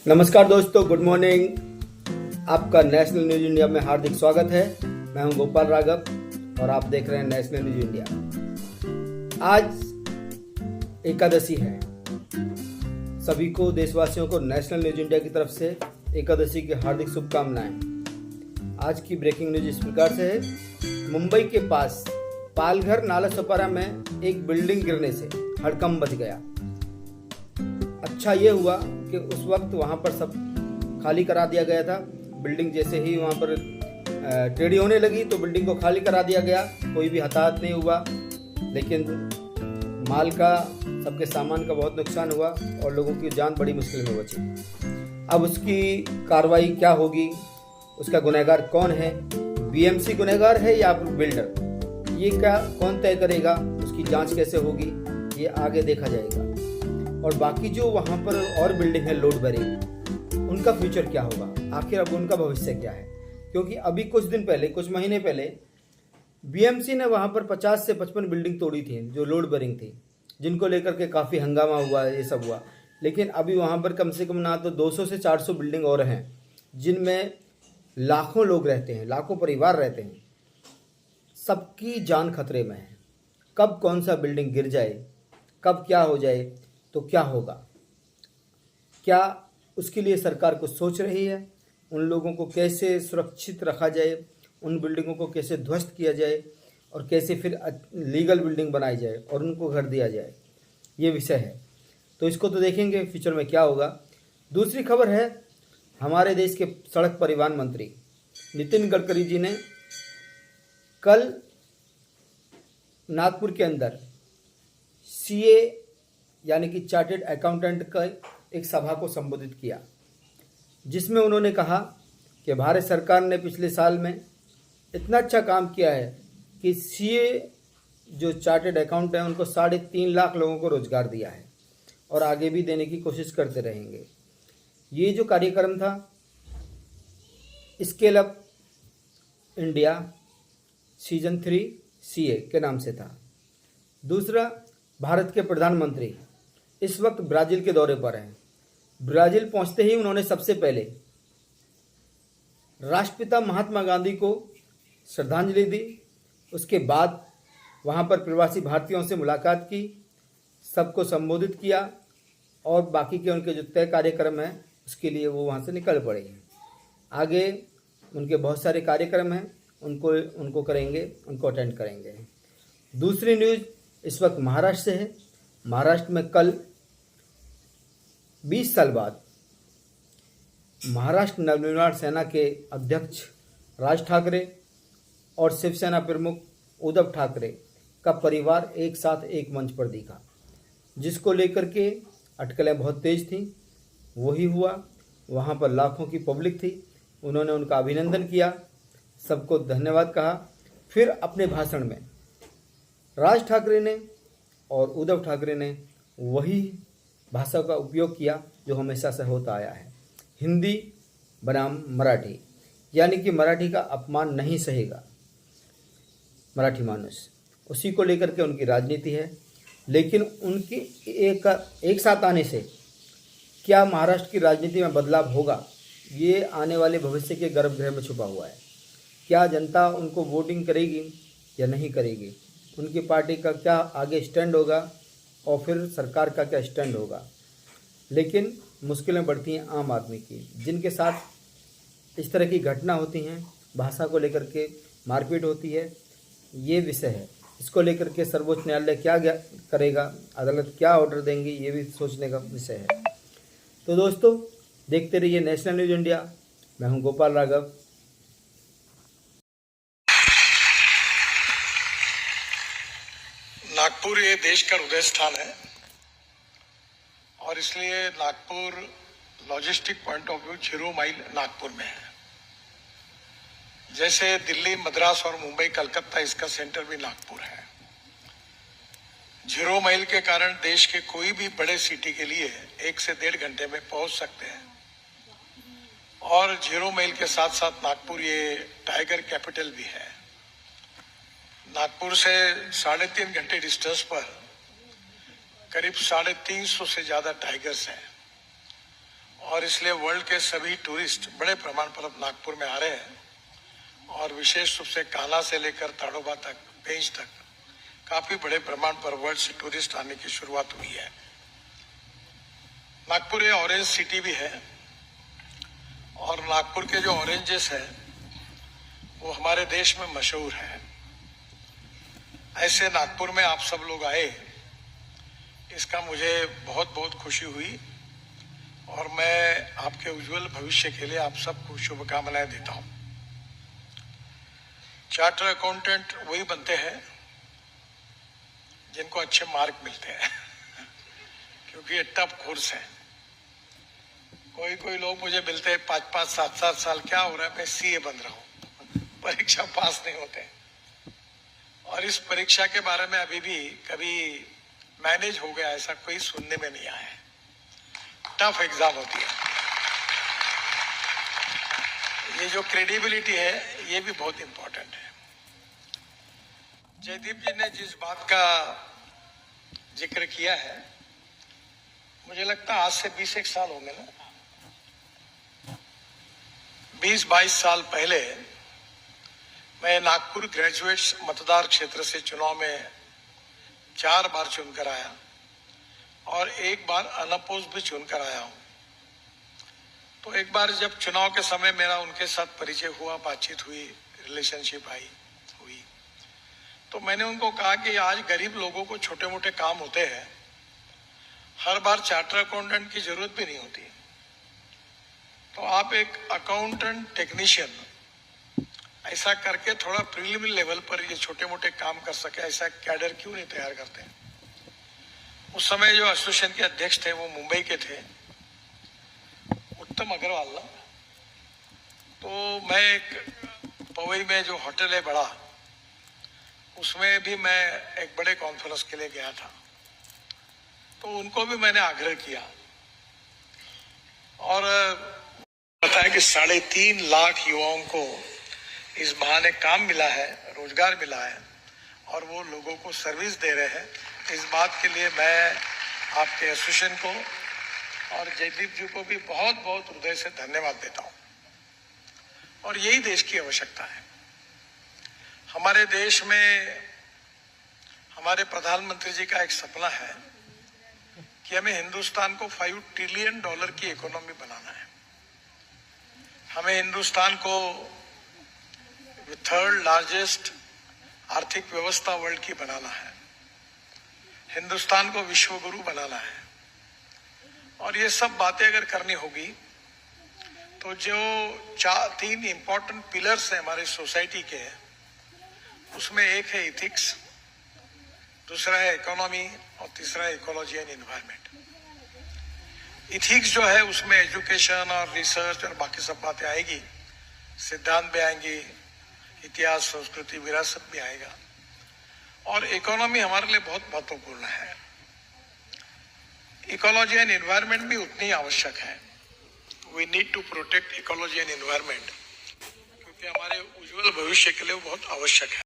नमस्कार दोस्तों, good morning. आपका नेशनल न्यूज इंडिया में हार्दिक स्वागत है। मैं हूं गोपाल राघव और आप देख रहे हैं नेशनल न्यूज इंडिया। आज एकादशी है। सभी को, देशवासियों को नेशनल न्यूज इंडिया की तरफ से एकादशी की हार्दिक शुभकामनाएं। आज की ब्रेकिंग न्यूज इस प्रकार से है। मुंबई के पास पालघर नालासोपारा में एक बिल्डिंग गिरने से हड़कंप मच गया। अच्छा ये हुआ कि उस वक्त वहां पर सब खाली करा दिया गया था। बिल्डिंग जैसे ही वहां पर टेढ़ी होने लगी तो बिल्डिंग को खाली करा दिया गया। कोई भी हताहत नहीं हुआ, लेकिन माल का, सबके सामान का बहुत नुकसान हुआ और लोगों की जान बड़ी मुश्किल में बची। अब उसकी कार्रवाई क्या होगी, उसका गुनहगार कौन है, बीएमसी गुनहगार है या बिल्डर, ये क्या कौन तय करेगा, उसकी जांच कैसे होगी, ये आगे देखा जाएगा। और बाकी जो वहाँ पर और बिल्डिंग है लोड बेरिंग, उनका फ्यूचर क्या होगा, आखिर अब उनका भविष्य क्या है। क्योंकि अभी कुछ महीने पहले बीएमसी ने वहाँ पर 50 से 55 बिल्डिंग तोड़ी थी जो लोड बेरिंग थी, जिनको लेकर के काफ़ी हंगामा हुआ, ये सब हुआ। लेकिन अभी वहाँ पर कम से कम ना तो 200 से 400 बिल्डिंग और हैं जिनमें लाखों लोग रहते हैं, लाखों परिवार रहते हैं। सबकी जान खतरे में है। कब कौन सा बिल्डिंग गिर जाए, कब क्या हो जाए तो क्या होगा, क्या उसके लिए सरकार कुछ सोच रही है? उन लोगों को कैसे सुरक्षित रखा जाए, उन बिल्डिंगों को कैसे ध्वस्त किया जाए और कैसे फिर लीगल बिल्डिंग बनाई जाए और उनको घर दिया जाए, ये विषय है। तो इसको तो देखेंगे फ्यूचर में क्या होगा। दूसरी खबर है, हमारे देश के सड़क परिवहन मंत्री नितिन गडकरी जी ने कल नागपुर के अंदर सीए यानी कि चार्टेड अकाउंटेंट का एक सभा को संबोधित किया, जिसमें उन्होंने कहा कि भारत सरकार ने पिछले साल में इतना अच्छा काम किया है कि सीए जो चार्टेड अकाउंट है उनको 3.5 लाख लोगों को रोजगार दिया है और आगे भी देने की कोशिश करते रहेंगे। ये जो कार्यक्रम था scale up India season 3 CA के नाम से था। दूसरा, भारत के प्रधानमंत्री इस वक्त ब्राज़ील के दौरे पर हैं। ब्राज़ील पहुंचते ही उन्होंने सबसे पहले राष्ट्रपिता महात्मा गांधी को श्रद्धांजलि दी। उसके बाद वहां पर प्रवासी भारतीयों से मुलाकात की, सबको संबोधित किया और बाकी के उनके जो तय कार्यक्रम हैं उसके लिए वो वहां से निकल पड़े हैं। आगे उनके बहुत सारे कार्यक्रम हैं, उनको करेंगे, उनको अटेंड करेंगे। दूसरी न्यूज़ इस वक्त महाराष्ट्र से है। महाराष्ट्र में कल 20 साल बाद महाराष्ट्र नवनिर्माण सेना के अध्यक्ष राज ठाकरे और शिवसेना प्रमुख उद्धव ठाकरे का परिवार एक साथ एक मंच पर दिखा, जिसको लेकर के अटकलें बहुत तेज थीं। वही हुआ, वहाँ पर लाखों की पब्लिक थी। उन्होंने उनका अभिनंदन किया, सबको धन्यवाद कहा। फिर अपने भाषण में राज ठाकरे ने और उद्धव ठाकरे ने वही भाषा का उपयोग किया जो हमेशा से होता आया है, हिंदी बनाम मराठी, यानी कि मराठी का अपमान नहीं सहेगा मराठी मानुष। उसी को लेकर के उनकी राजनीति है। लेकिन उनकी एक साथ आने से क्या महाराष्ट्र की राजनीति में बदलाव होगा, ये आने वाले भविष्य के गर्भगृह में छुपा हुआ है। क्या जनता उनको वोटिंग करेगी या नहीं करेगी, उनकी पार्टी का क्या आगे स्टैंड होगा और फिर सरकार का क्या स्टैंड होगा। लेकिन मुश्किलें बढ़ती हैं आम आदमी की, जिनके साथ इस तरह की घटना होती हैं, भाषा को लेकर के मारपीट होती है। ये विषय है, इसको लेकर के सर्वोच्च न्यायालय क्या करेगा, अदालत क्या ऑर्डर देंगी, ये भी सोचने का विषय है। तो दोस्तों, देखते रहिए नेशनल न्यूज इंडिया। मैं हूँ गोपाल राघव। नागपुर ये देश का हृदय स्थान है और इसलिए Nagpur logistic point of view 0 mile Nagpur में है। जैसे दिल्ली, मद्रास और मुंबई, कलकत्ता, इसका सेंटर भी नागपुर है। 0 माइल के कारण देश के कोई भी बड़े सिटी के लिए 1 से 1.5 घंटे में पहुंच सकते हैं। और 0 माइल के साथ साथ नागपुर ये टाइगर कैपिटल भी है। नागपुर से 3.5 घंटे डिस्टेंस पर करीब 350 से ज्यादा टाइगर्स हैं और इसलिए वर्ल्ड के सभी टूरिस्ट बड़े प्रमाण पर अब नागपुर में आ रहे हैं और विशेष रूप से कान्हा से लेकर ताडोबा तक, पेंच तक काफी बड़े प्रमाण पर वर्ल्ड से टूरिस्ट आने की शुरुआत हुई है। नागपुर ये ऑरेंज सिटी भी है और नागपुर के जो ऑरेंजेस है वो हमारे देश में मशहूर है। ऐसे नागपुर में आप सब लोग आए, इसका मुझे बहुत बहुत खुशी हुई और मैं आपके उज्जवल भविष्य के लिए आप सबको शुभकामनाएं देता हूं। चार्टर अकाउंटेंट वही बनते हैं जिनको अच्छे मार्क मिलते हैं क्योंकि ये टफ कोर्स है। कोई लोग मुझे मिलते हैं 5-5, 7-7 साल, क्या हो रहा है, मैं सीए बन रहा हूं, परीक्षा पास नहीं होते। और इस परीक्षा के बारे में अभी भी कभी मैनेज हो गया ऐसा कोई सुनने में नहीं आया है। टफ एग्जाम होती है। ये जो क्रेडिबिलिटी है ये भी बहुत इंपॉर्टेंट है। जयदीप जी ने जिस बात का जिक्र किया है, मुझे लगता है आज से 20 साल होंगे ना, 20-22 साल पहले मैं नागपुर ग्रेजुएट्स मतदार क्षेत्र से चुनाव में 4 बार चुनकर आया और 1 बार अनअपोज भी चुनकर आया हूं। तो एक बार जब चुनाव के समय मेरा उनके साथ परिचय हुआ, बातचीत हुई, रिलेशनशिप हुई, तो मैंने उनको कहा कि आज गरीब लोगों को छोटे मोटे काम होते हैं, हर बार चार्टर अकाउंटेंट की जरूरत भी नहीं होती, तो आप एक अकाउंटेंट टेक्नीशियन ऐसा करके थोड़ा प्रीलिमिनरी लेवल पर ये छोटे मोटे काम कर सके, ऐसा कैडर क्यों नहीं तैयार करते। उस समय जो एसोसिएशन के अध्यक्ष थे वो मुंबई के थे, उत्तम अग्रवाल ना। तो मैं एक पवई में जो होटल है बड़ा, उसमें भी मैं एक बड़े कॉन्फ्रेंस के लिए गया था, तो उनको भी मैंने आग्रह किया और बताया कि 3.5 लाख युवाओं को इस बहाने काम मिला है, रोजगार मिला है और वो लोगों को सर्विस दे रहे हैं। इस बात के लिए मैं आपके एसोसिएशन को और जयदीप जी को भी बहुत बहुत हृदय से धन्यवाद देता हूं। और यही देश की आवश्यकता है। हमारे देश में हमारे प्रधानमंत्री जी का एक सपना है कि हमें हिंदुस्तान को $5 ट्रिलियन की इकोनॉमी बनाना है। हमें हिंदुस्तान को 3rd लार्जेस्ट आर्थिक व्यवस्था वर्ल्ड की बनाना है। हिंदुस्तान को विश्व गुरु बनाना है। और ये सब बातें अगर करनी होगी तो जो 3 इंपॉर्टेंट पिलर्स हैं हमारी सोसाइटी के, उसमें एक है इथिक्स, दूसरा है इकोनॉमी और तीसरा है इकोलॉजी एंड एनवायरनमेंट। इथिक्स जो है उसमें एजुकेशन और रिसर्च और बाकी सब बातें आएगी, सिद्धांत भी आएंगी, इतिहास, संस्कृति, विरासत भी आएगा। और इकोनॉमी हमारे लिए बहुत महत्वपूर्ण है। इकोलॉजी एंड एनवायरनमेंट भी उतनी आवश्यक है। We need to protect ecology and environment, क्योंकि हमारे उज्जवल भविष्य के लिए वो बहुत आवश्यक है।